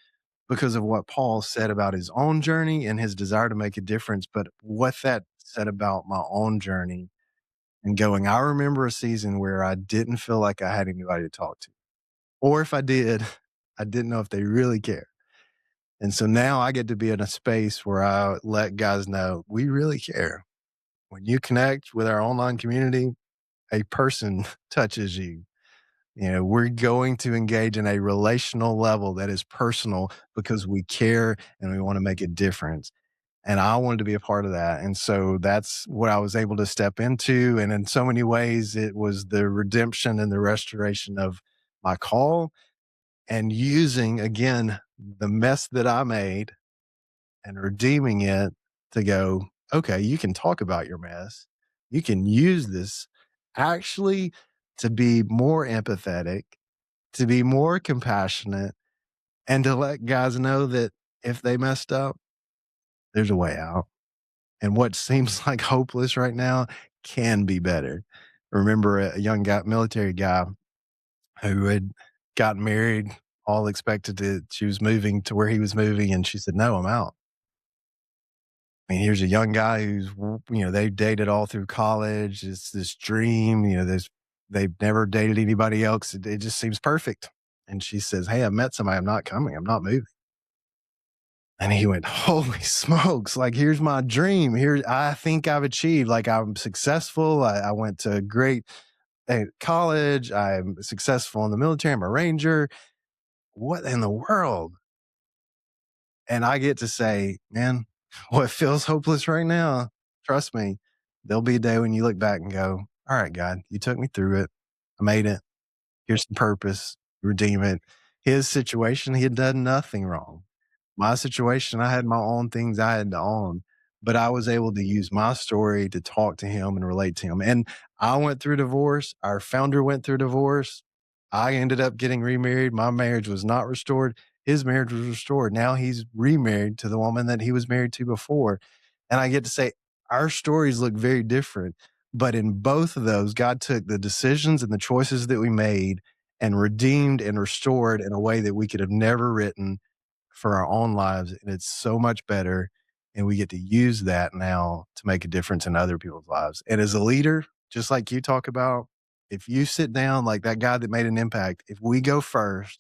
because of what Paul said about his own journey and his desire to make a difference, but what that said about my own journey and going, I remember a season where I didn't feel like I had anybody to talk to. Or if I did, I didn't know if they really cared. And so now I get to be in a space where I let guys know we really care. When you connect with our online community, a person touches you. We're going to engage in a relational level that is personal because we care and we want to make a difference. And I wanted to be a part of that. And so that's what I was able to step into. And in so many ways, it was the redemption and the restoration of my call, and using again the mess that I made and redeeming it to go, okay, you can talk about your mess. You can use this actually to be more empathetic, to be more compassionate, and to let guys know that if they messed up, there's a way out. And what seems like hopeless right now can be better. Remember a young guy, military guy, who had gotten married, all expected to she was moving to where he was moving, and she said, "No, I'm out." I mean, here's a young guy who's, they've dated all through college. It's this dream, they've never dated anybody else. It just seems perfect. And she says, "Hey, I met somebody. I'm not coming. I'm not moving." And he went, "Holy smokes. Like, here's my dream. Here, I think I've achieved. Like, I'm successful. I went to great college. I'm successful in the military. I'm a ranger. What in the world?" And I get to say, "Man, what feels hopeless right now, trust me, there'll be a day when you look back and go, all right, God, you took me through it. I made it. Here's some purpose, redeem it." His situation, he had done nothing wrong. My situation, I had my own things I had to own, but I was able to use my story to talk to him and relate to him. And I went through divorce. Our founder went through divorce. I ended up getting remarried. My marriage was not restored. His marriage was restored. Now he's remarried to the woman that he was married to before. And I get to say, our stories look very different. But in both of those, God took the decisions and the choices that we made and redeemed and restored in a way that we could have never written for our own lives. And it's so much better. And we get to use that now to make a difference in other people's lives. And as a leader, just like you talk about, if you sit down like that guy that made an impact, if we go first,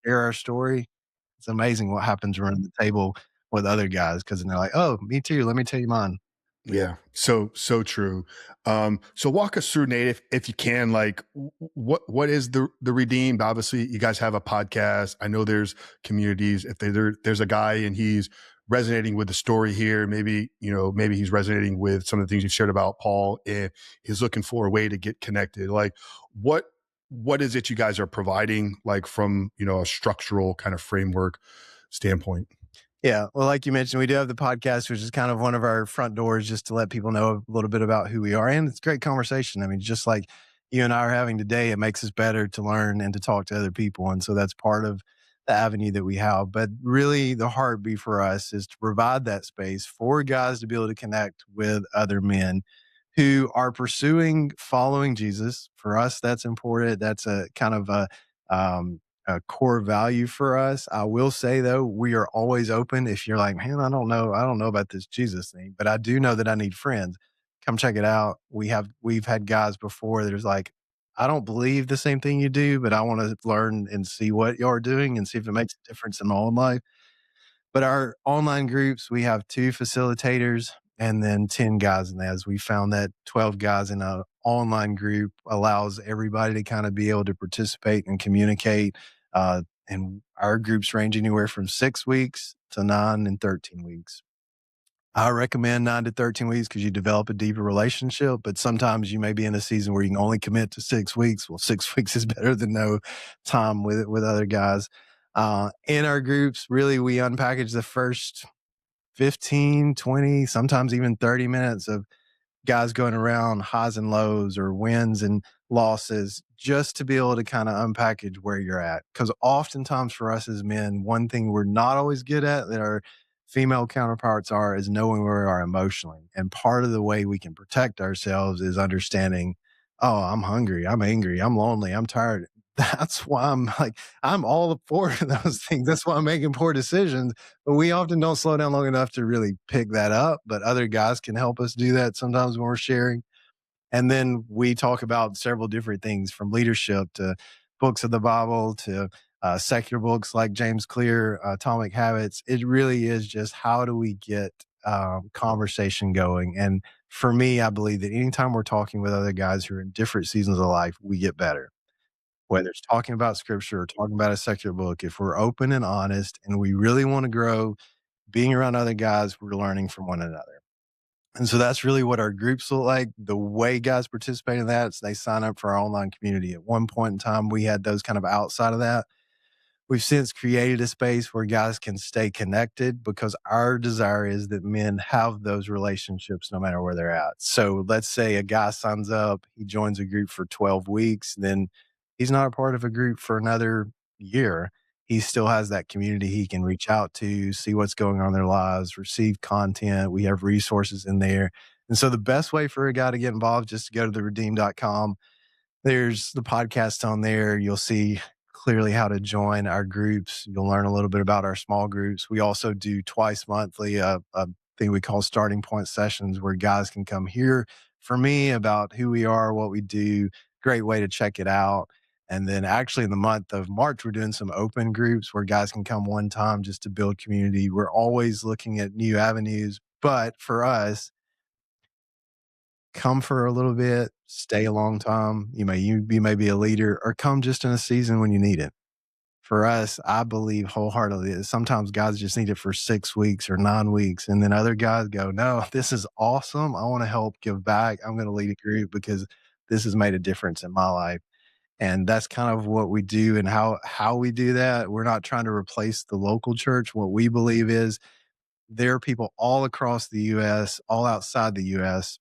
share our story, it's amazing what happens around the table with other guys because they're like, "Oh, me too. Let me tell you mine." Yeah, so true. So walk us through, Nate, if you can, like what is the redeemed? Obviously, you guys have a podcast. I know there's communities. If there's a guy and he's resonating with the story here, maybe maybe he's resonating with some of the things you shared about Paul, and he's looking for a way to get connected. Like what what is it you guys are providing, like from a structural kind of framework standpoint? Yeah. Well, like you mentioned, we do have the podcast, which is kind of one of our front doors just to let people know a little bit about who we are. And it's great conversation. I mean, just like you and I are having today, it makes us better to learn and to talk to other people. And so that's part of the avenue that we have. But really, the heartbeat for us is to provide that space for guys to be able to connect with other men who are pursuing following Jesus. For us, that's important. That's a kind of a core value for us. I will say though, we are always open. If you're like, "Man, I don't know about this Jesus thing, but I do know that I need friends. Come check it out." We've had guys before that is like, "I don't believe the same thing you do, but I want to learn and see what you're doing and see if it makes a difference in my own life." But our online groups, we have 2 facilitators and then 10 guys in that. As we found that 12 guys in an online group allows everybody to kind of be able to participate and communicate. And our groups range anywhere from 6 weeks to 9 and 13 weeks. I recommend 9 to 13 weeks because you develop a deeper relationship, but sometimes you may be in a season where you can only commit to 6 weeks. Well, 6 weeks is better than no time with other guys. In our groups, really, we unpackage the first 15, 20, sometimes even 30 minutes of guys going around highs and lows or wins and losses just to be able to kind of unpackage where you're at. Because oftentimes for us as men, one thing we're not always good at that our female counterparts are is knowing where we are emotionally. And part of the way we can protect ourselves is understanding, oh, I'm hungry, I'm angry, I'm lonely, I'm tired. That's why I'm like, I'm all for those things. That's why I'm making poor decisions. But we often don't slow down long enough to really pick that up. But other guys can help us do that sometimes when we're sharing. And then we talk about several different things from leadership to books of the Bible to secular books like James Clear, Atomic Habits. It really is just how do we get conversation going. And for me, I believe that anytime we're talking with other guys who are in different seasons of life, we get better. Whether it's talking about scripture or talking about a secular book, if we're open and honest and we really want to grow, being around other guys, we're learning from one another. And so that's really what our groups look like. The way guys participate in that is they sign up for our online community. At one point in time, we had those kind of outside of that. We've since created a space where guys can stay connected because our desire is that men have those relationships no matter where they're at. So let's say a guy signs up, he joins a group for 12 weeks, then he's not a part of a group for another year. He still has that community he can reach out to, see what's going on in their lives, receive content. We have resources in there. And so the best way for a guy to get involved, just to go to theredeem.com. There's the podcast on there. You'll see clearly how to join our groups. You'll learn a little bit about our small groups. We also do twice monthly, thing we call starting point sessions where guys can come hear from me about who we are, what we do. Great way to check it out. And then actually in the month of March, we're doing some open groups where guys can come one time just to build community. We're always looking at new avenues. But for us, come for a little bit, stay a long time. You may be a leader or come just in a season when you need it. For us, I believe wholeheartedly that sometimes guys just need it for 6 weeks or 9 weeks. And then other guys go, no, this is awesome. I want to help give back. I'm going to lead a group because this has made a difference in my life. And that's kind of what we do and how we do that. We're not trying to replace the local church. What we believe is there are people all across the US, all outside the US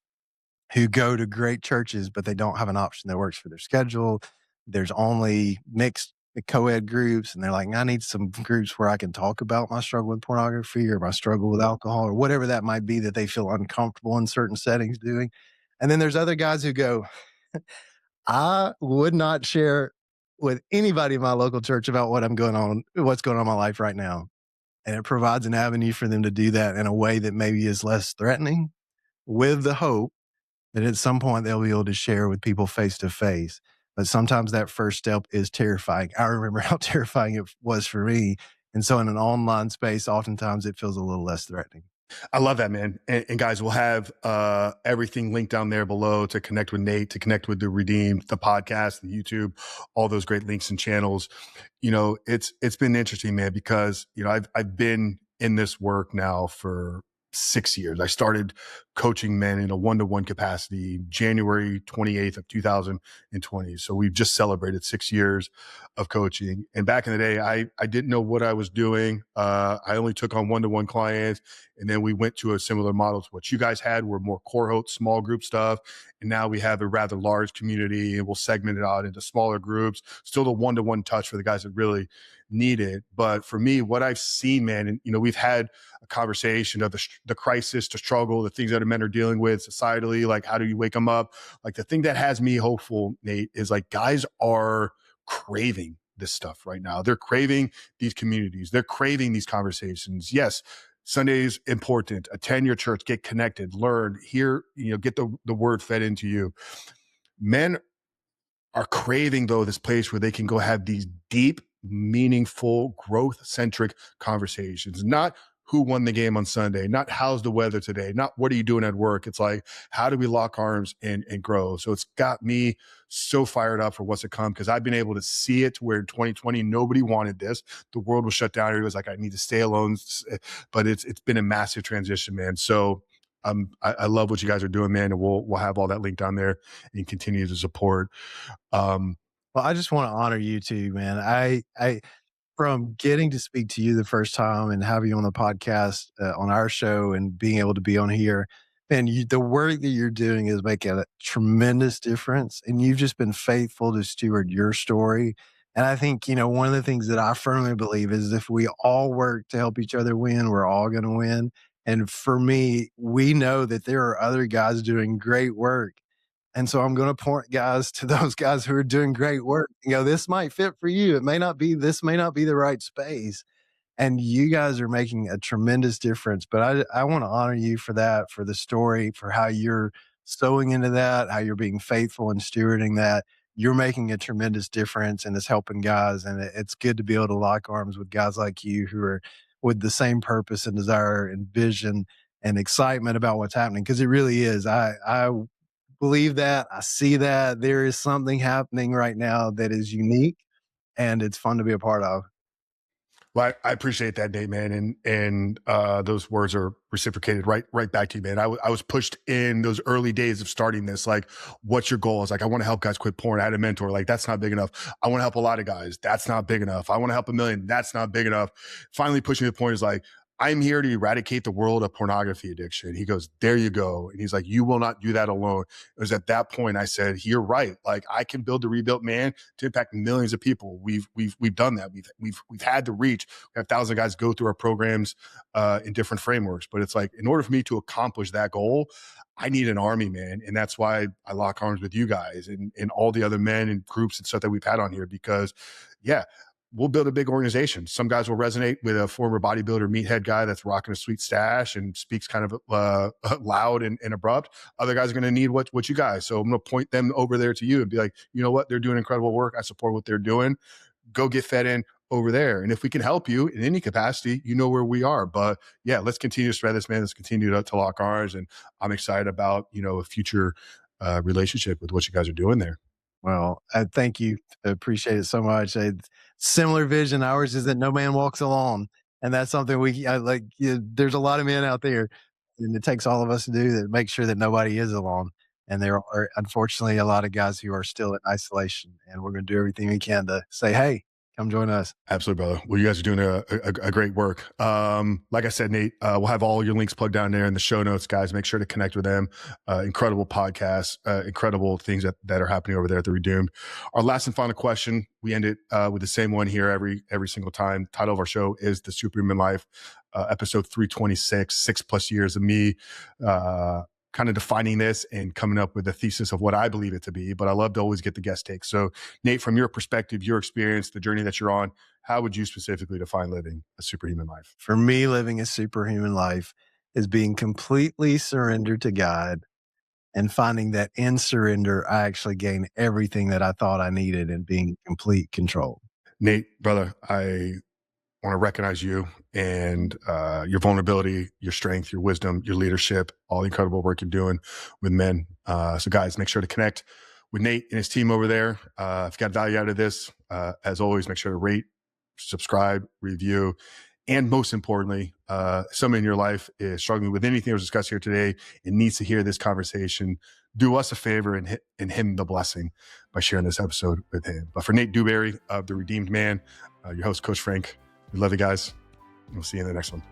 who go to great churches, but they don't have an option that works for their schedule. There's only mixed co-ed groups, and they're like, I need some groups where I can talk about my struggle with pornography or my struggle with alcohol or whatever that might be that they feel uncomfortable in certain settings doing. And then there's other guys who go, I would not share with anybody in my local church about what's going on in my life right now. And it provides an avenue for them to do that in a way that maybe is less threatening, with the hope that at some point they'll be able to share with people face to face. But sometimes that first step is terrifying. I remember how terrifying it was for me. And so in an online space, oftentimes it feels a little less threatening. I love that, man. And guys, we'll have everything linked down there below to connect with Nate, to connect with the Redeemed, the podcast, the YouTube, all those great links and channels. It's been interesting, man, because I've been in this work now for 6 years. I started coaching men in a one-to-one capacity January 28th of 2020. So we've just celebrated 6 years of coaching. And back in the day, I didn't know what I was doing. I only took on one-to-one clients. And then we went to a similar model to what you guys had, were more cohort, small group stuff. And now we have a rather large community, and we'll segment it out into smaller groups, still the one-to-one touch for the guys that really need it. But for me, what I've seen, man, and we've had a conversation of the crisis, the struggle, the things that men are dealing with societally, like how do you wake them up? Like the thing that has me hopeful, Nate, is like guys are craving this stuff right now. They're craving these communities. They're craving these conversations. Yes, Sunday's important. Attend your church, get connected, learn, hear, get the word fed into you. Men are craving, though, this place where they can go have these deep, meaningful, growth-centric conversations. Not who won the game on Sunday, not how's the weather today, not what are you doing at work. It's like, how do we lock arms and grow? So it's got me so fired up for what's to come, because I've been able to see it where in 2020, nobody wanted this. The world was shut down. Everybody was like, I need to stay alone. But it's been a massive transition, man. So I love what you guys are doing, man. And we'll have all that link down there and continue to support. Well, I just want to honor you too, man. I from getting to speak to you the first time and having you on the podcast on our show and being able to be on here, man, the work that you're doing is making a tremendous difference. And you've just been faithful to steward your story. And I think, one of the things that I firmly believe is if we all work to help each other win, we're all going to win. And for me, we know that there are other guys doing great work, and so I'm going to point guys to those guys who are doing great work. This might fit for you. This may not be the right space. And you guys are making a tremendous difference. But I want to honor you for that, for the story, for how you're sowing into that, how you're being faithful and stewarding that. You're making a tremendous difference and it's helping guys. And it's good to be able to lock arms with guys like you who are with the same purpose and desire and vision and excitement about what's happening. Because it really is. I believe that. I see that there is something happening right now that is unique and it's fun to be a part of. Well, I appreciate that, Nate, man, and those words are reciprocated right back to you, man. I was pushed in those early days of starting this. Like, what's your goal? I was like, I want to help guys quit porn. I had a mentor. Like, that's not big enough. I want to help a lot of guys. That's not big enough. I want to help 1 million. That's not big enough. Finally, pushing me to the point is like, I'm here to eradicate the world of pornography addiction. He goes, there you go. And he's like, you will not do that alone. It was at that point I said, you're right. Like, I can build the rebuilt man to impact millions of people. We've done that. We've had the reach. We have 1,000 guys go through our programs in different frameworks. But it's like, in order for me to accomplish that goal, I need an army, man. And that's why I lock arms with you guys and all the other men and groups and stuff that we've had on here, because yeah, we'll build a big organization. Some guys will resonate with a former bodybuilder meathead guy that's rocking a sweet stash and speaks kind of loud and abrupt. Other guys are going to need what you guys. So I'm going to point them over there to you and be like, you know what? They're doing incredible work. I support what they're doing. Go get fed in over there. And if we can help you in any capacity, you know where we are. But yeah, let's continue to spread this, man. Let's continue to lock arms. And I'm excited about, a future relationship with what you guys are doing there. Well, thank you. I appreciate it so much. Similar vision. Ours is that no man walks alone. And that's something like. There's a lot of men out there, and it takes all of us to do that, make sure that nobody is alone. And there are, unfortunately, a lot of guys who are still in isolation. And we're going to do everything we can to say, hey, come join us. Absolutely, brother. Well, you guys are doing a great work. Like I said, Nate, we'll have all your links plugged down there in the show notes, guys. Make sure to connect with them. Incredible podcasts, incredible things that are happening over there at the Redeemed. Our last and final question, we end it with the same one here every single time. Title of our show is The Superhuman Life, episode 326, 6+ years of me kind of defining this and coming up with a thesis of what I believe it to be. But I love to always get the guest take. So Nate, from your perspective, your experience, the journey that you're on, how would you specifically define living a superhuman life? For me, living a superhuman life is being completely surrendered to God and finding that in surrender, I actually gain everything that I thought I needed and being in complete control. Nate, brother, I want to recognize you and your vulnerability, your strength, your wisdom, your leadership, all the incredible work you're doing with men. So guys, make sure to connect with Nate and his team over there. If you got value out of this, as always, make sure to rate, subscribe, review, and most importantly, someone in your life is struggling with anything that was discussed here today and needs to hear this conversation. Do us a favor and him the blessing by sharing this episode with him. But for Nate Dewberry of The Redeemed Man, your host, Coach Frank, we love you guys. We'll see you in the next one.